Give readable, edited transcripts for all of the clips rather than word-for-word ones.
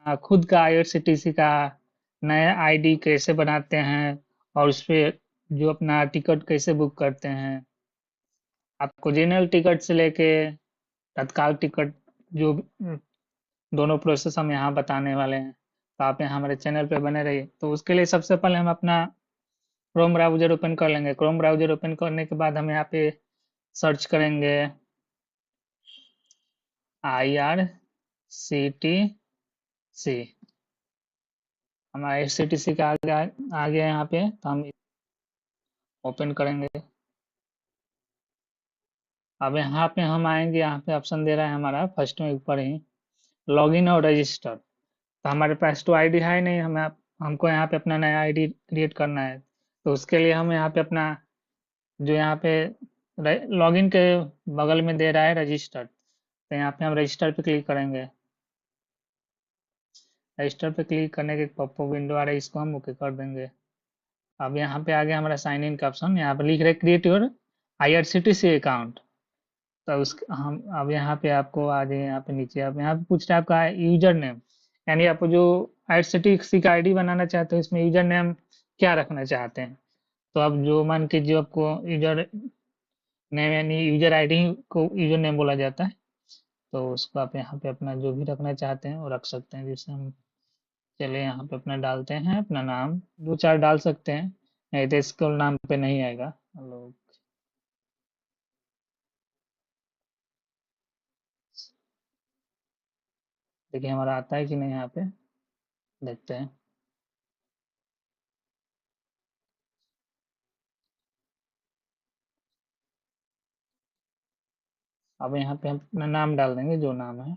खुद का आईआरसीटीसी का नया आईडी कैसे बनाते हैं और उस पे जो अपना टिकट कैसे बुक करते हैं। आपको जनरल टिकट से लेके तत्काल टिकट जो दोनों प्रोसेस हम यहाँ बताने वाले हैं, तो आप यहाँ हमारे चैनल पे बने रहिए। तो उसके लिए सबसे पहले हम अपना क्रोम ब्राउजर ओपन कर लेंगे। क्रोम ब्राउजर ओपन करने के बाद हम यहाँ पे सर्च करेंगे IRCTC। हमारा IRCTC का आ गया यहाँ पे, तो हम ओपन करेंगे। अब यहाँ पे हम आएंगे, यहाँ पे ऑप्शन दे रहा है हमारा फर्स्ट में ऊपर ही लॉगिन और रजिस्टर। तो हमारे पास तो आईडी है नहीं, हमको यहाँ पे अपना नया आईडी क्रिएट करना है। तो उसके लिए हम यहाँ पे अपना जो यहाँ पे लॉगिन के बगल में दे रहा है रजिस्टर, तो यहाँ पे हम रजिस्टर पे क्लिक करेंगे। रजिस्टर पे क्लिक करने के पॉपअप विंडो आ रहा है, इसको हम ओके कर देंगे। अब यहाँ पे आ गया हमारा साइन इन का ऑप्शन, यहाँ पे लिख रहे क्रिएट योर IRCTC अकाउंट। तो उस हम अब यहाँ पे आपको आ जाए, यहाँ पे नीचे आप यहाँ पे पूछ रहे हैं आपका यूजर नेम, यानी आप जो IRCTC का आईडी बनाना चाहते हो इसमें यूजर नेम क्या रखना चाहते हैं। तो अब जो मान के जो आपको यूजर नेम यानी यूजर आईडी को यूजर नेम बोला जाता है, तो उसको आप यहाँ पे अपना जो भी रखना चाहते हैं वो रख सकते हैं। जैसे हम चलिए यहाँ पे अपना डालते हैं अपना नाम, दो चार डाल सकते हैं, नहीं तो स्कूल नाम पे नहीं आएगा। लोग देखिए हमारा आता है कि नहीं, यहाँ पे देखते हैं। अब यहाँ पे हम अपना नाम डाल देंगे जो नाम है।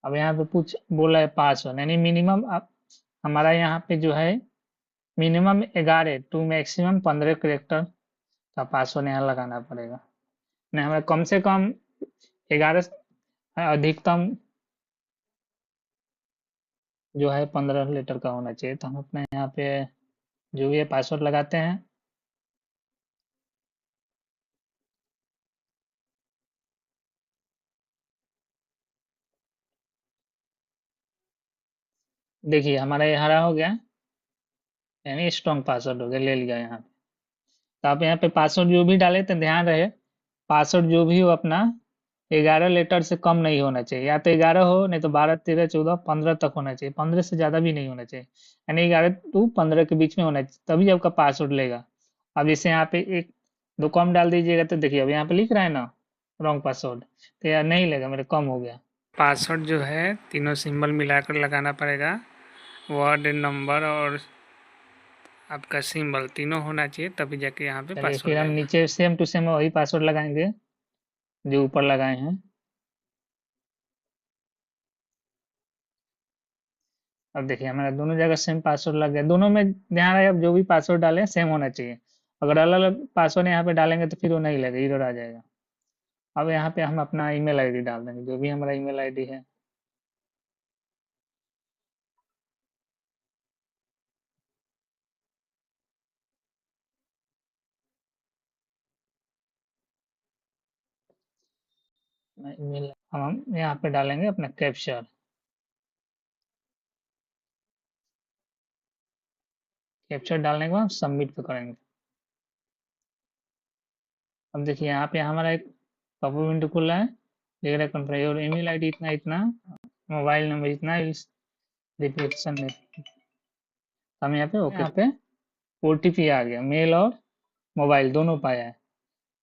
अब यहाँ पे पूछ बोला है पासवर्ड, यानी मिनिमम आप हमारा यहाँ पे जो है मिनिमम 11 टू मैक्सिमम 15 करेक्टर का पासवर्ड यहाँ लगाना पड़ेगा। नहीं, हमें कम से कम 11, अधिकतम जो है 15 लेटर का होना चाहिए। तो हम अपने यहाँ पे जो भी है पासवर्ड लगाते हैं। देखिए हमारा ये हरा हो गया, यानी स्ट्रॉन्ग पासवर्ड हो गया, ले लिया यहाँ पे। तो आप यहाँ पे पासवर्ड जो भी डाले तो ध्यान रहे पासवर्ड जो भी हो अपना 11 लेटर से कम नहीं होना चाहिए, या तो 11 हो, नहीं तो 12 13 14 15 तक होना चाहिए, 15 से ज्यादा भी नहीं होना चाहिए, यानी 11 टू 15 के बीच में होना चाहिए, तभी आपका पासवर्ड लेगा। अब जैसे यहाँ पे एक दो कम डाल दीजिएगा, तो देखिए अब यहाँ पे लिख रहा है ना रॉन्ग पासवर्ड, तो यार नहीं लेगा, मेरे कम हो गया। पासवर्ड जो है तीनों सिंबल मिलाकर लगाना पड़ेगा, वर्ड नंबर और आपका सिंबल तीनों होना चाहिए, तभी जाके यहाँ पे पासवर्ड फिर हम लगेगा। नीचे सेम टू सेम वही पासवर्ड लगाएंगे जो ऊपर लगाए हैं। अब देखिए हमारा दोनों जगह सेम पासवर्ड लग गया, दोनों में ध्यान रहे अब जो भी पासवर्ड डालें सेम होना चाहिए। अगर अलग अलग पासवर्ड यहाँ पे डालेंगे तो फिर वो नहीं लगेगा, एरर आ जाएगा। अब यहाँ पे हम अपना ईमेल आईडी डाल देंगे, जो भी हमारा ईमेल आईडी है। ईमेल हम यहाँ पे डालेंगे अपना कैप्चर। कैप्चर डालने के बाद सबमिट पे करेंगे। अब देखिए यहाँ पे हमारा एक पॉपअप विंडो खुल रहा है, देख रहे कंफर्म योर ईमेल आईडी इतना इतना, मोबाइल नंबर इतना, इस रिपीटेशन में हम यहाँ पे ओटीपी आ गया, मेल और मोबाइल दोनों पाया है।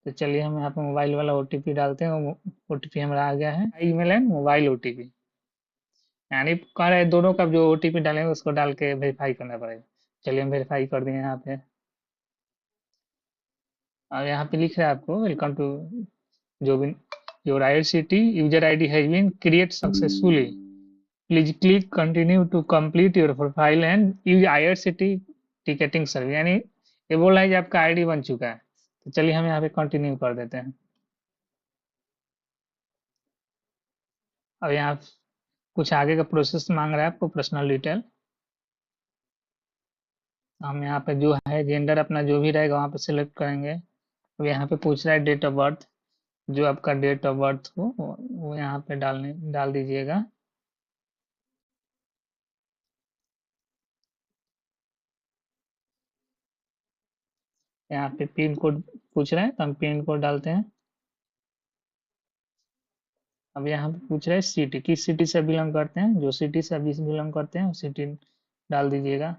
तो चलिए हम यहाँ पे मोबाइल वाला ओटीपी डालते हैं। ओटीपी हमारा आ गया है, ईमेल एंड मोबाइल ओटीपी, यानी कह रहे हैं दोनों का जो ओटीपी डालेंगे उसको डाल के वेरीफाई करना पड़ेगा। चलिए हम वेरीफाई कर देंगे यहाँ पे। और यहाँ पे लिख रहा है आपको वेलकम टू जो भी your IRCT user ID has been create successfully, please click continue to complete your profile and use IRCT ticketing service, यानी ये बोल रहा है कि आपका आईडी बन चुका है। तो चलिए हम यहाँ पे कंटिन्यू कर देते हैं। अब यहाँ कुछ आगे का प्रोसेस मांग रहा है आपको, पर्सनल डिटेल। हम यहाँ पे जो है जेंडर अपना जो भी रहेगा वहाँ पे सिलेक्ट करेंगे। अब यहाँ पे पूछ रहा है डेट ऑफ बर्थ, जो आपका डेट ऑफ बर्थ हो वो यहाँ पे डाल दीजिएगा। यहाँ पे पिन कोड पूछ रहा है तो हम पिन कोड डालते हैं। अब यहाँ पे पूछ रहा है सिटी, किस सिटी से बिलोंग करते हैं, जो सिटी से अभी बिलोंग करते हैं उस सिटी डाल दीजिएगा।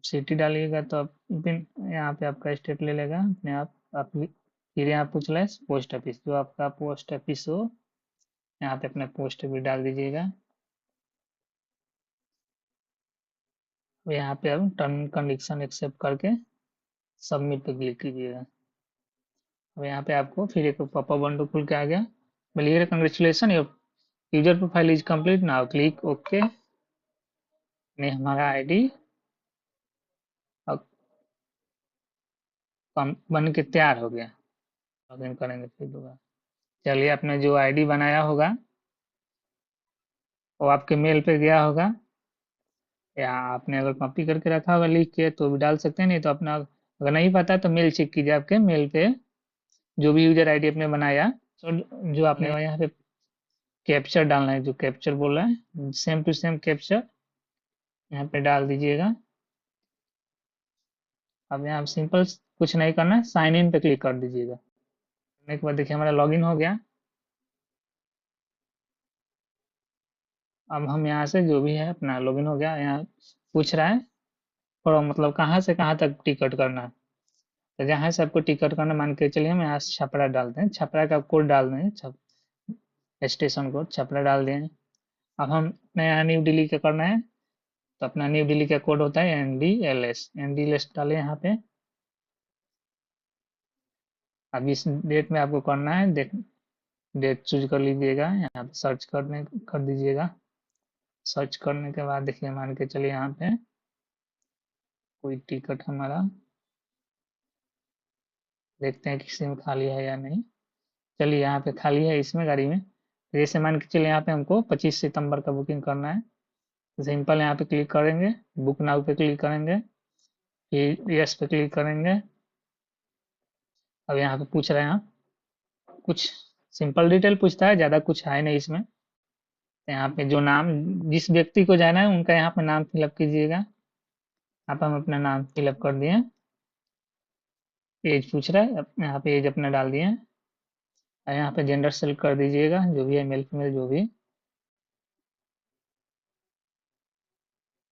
सिटी डालिएगा तो आप पिन यहाँ पे आपका स्टेट ले लेगा अपने आप फिर यहाँ पूछ रहा है पोस्ट ऑफिस, जो आपका पोस्ट ऑफिस हो यहाँ पे अपना पोस्ट ऑफिस डाल दीजिएगा। यहाँ पे अब टर्म कंडीशन एक्सेप्ट करके सबमिट पे क्लिक कीजिएगा। अब यहाँ पे आपको फिर एक पॉपअप विंडो खुल के आ गया, बोलिएगा congratulation your user profile is complete now click okay. ने हमारा आईडी अब बन के तैयार हो गया। लॉगिन करेंगे फिर दोबारा। चलिए आपने जो आईडी बनाया होगा वो आपके मेल पे गया होगा, या आपने अगर कॉपी करके रखा होगा लिख के तो भी डाल सकते हैं, नहीं तो अपना अगर नहीं पता तो मेल चेक कीजिए आपके मेल पे जो भी यूजर आईडी आपने बनाया। तो जो आपने यहाँ पे कैप्चर डालना है, जो कैप्चर बोल रहा है सेम टू सेम कैप्चर यहाँ पे डाल दीजिएगा। अब यहाँ सिंपल कुछ नहीं करना है, साइन इन पे क्लिक कर दीजिएगा। करने के बाद देखिए हमारा लॉगिन हो गया। अब हम यहाँ से जो भी है अपना लॉगिन हो गया, यहाँ पूछ रहा है और मतलब कहाँ से कहाँ तक टिकट करना है, तो जहाँ से आपको टिकट करना मान के चलिए हम यहाँ से छपरा डालते हैं, छपरा का कोड डाल दें, स्टेशन कोड छपरा डाल दें। अब हम यहाँ न्यू दिल्ली का करना है तो अपना न्यू दिल्ली का कोड होता है NDLS डालें यहाँ पे। अब इस डेट में आपको करना है, डेट चूज कर लीजिएगा, यहाँ पे सर्च कर दीजिएगा। सर्च करने के बाद देखिए मान के चलिए यहाँ पे कोई टिकट हमारा देखते हैं किसी में खाली है या नहीं। चलिए यहाँ पे खाली है इसमें गाड़ी में, जैसे मान के चलिए यहाँ पे हमको 25 सितंबर का बुकिंग करना है। सिंपल यहाँ पे क्लिक करेंगे, बुक नाउ पे क्लिक करेंगे, फिर यस पे क्लिक करेंगे। अब यहाँ पे पूछ रहे हैं कुछ सिंपल डिटेल पूछता है, ज़्यादा कुछ है नहीं इसमें। तो यहाँ पे जो नाम जिस व्यक्ति को जाना है उनका यहाँ पे नाम फिलअप कीजिएगा। यहाँ पे हम अपना नाम फिलअप कर दिए। एज पूछ रहा है, यहाँ पे एज अपना डाल दिए। और यहाँ पे जेंडर सेलेक्ट कर दीजिएगा, जो भी है मेल फीमेल जो भी।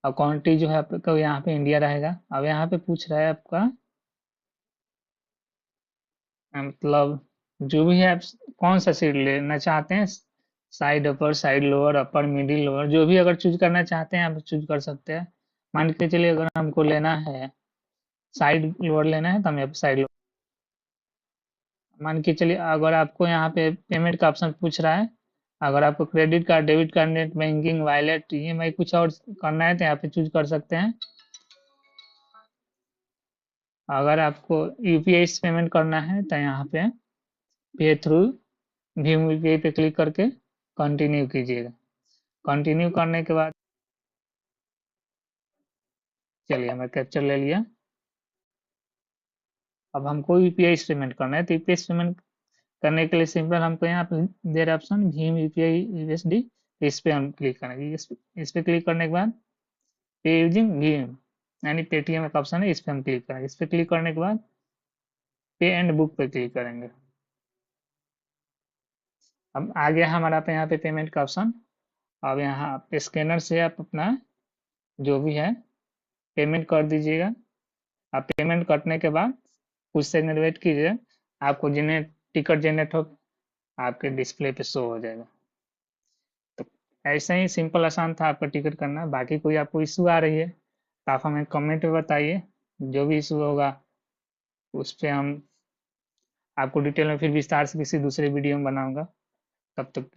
और कंट्री जो है आपका यहाँ पे इंडिया रहेगा। अब यहाँ पे पूछ रहा है आपका मतलब जो भी है आप कौन सा सीट लेना चाहते हैं, साइड अपर, साइड लोअर, अपर, मिडिल, लोअर, जो भी अगर चूज करना चाहते हैं आप चूज कर सकते हैं। मान के चलिए अगर हमको लेना है साइड लोअर लेना है तो हम यहाँ पे साइड लोअर। मान के चलिए अगर आपको यहाँ पे पेमेंट का ऑप्शन पूछ रहा है, अगर आपको credit card, debit card, net banking, wallet, EMI कुछ और करना है तो यहाँ पे चूज कर सकते हैं। अगर आपको UPI से पेमेंट करना है तो यहाँ पे पे थ्रू भीम UPI पे क्लिक करके कंटिन्यू कीजिएगा। कंटिन्यू करने के बाद चलिए मैं कैप्चर ले लिया। अब हमको UPI से पेमेंट करना है तो UPI से पेमेंट करने के लिए सिंपल हमको यहाँ पे दे रहा ऑप्शन भीम UPI USD, इस पे हम क्लिक करेंगे। इस पे क्लिक करने के बाद पे यूजिंग भीम यानी पेटीएम का ऑप्शन है, इस पे हम क्लिक करेंगे। इस पे क्लिक करने के बाद पे एंड बुक पे क्लिक करेंगे। अब आ गया हमारा पे यहाँ पे पेमेंट का ऑप्शन। अब यहाँ पे स्कैनर से आप अपना जो भी है पेमेंट कर दीजिएगा। आप पेमेंट करने के बाद कुछ सेकंड वेट कीजिए, आपको टिकट जनरेट हो आपके डिस्प्ले पे शो हो जाएगा। तो ऐसा ही सिंपल आसान था आपका टिकट करना। बाकी कोई आपको इशू आ रही है तो आप हमें कमेंट में बताइए, जो भी इशू होगा उस पर हम आपको डिटेल में फिर विस्तार से किसी दूसरे वीडियो में बनाऊंगा। तब तक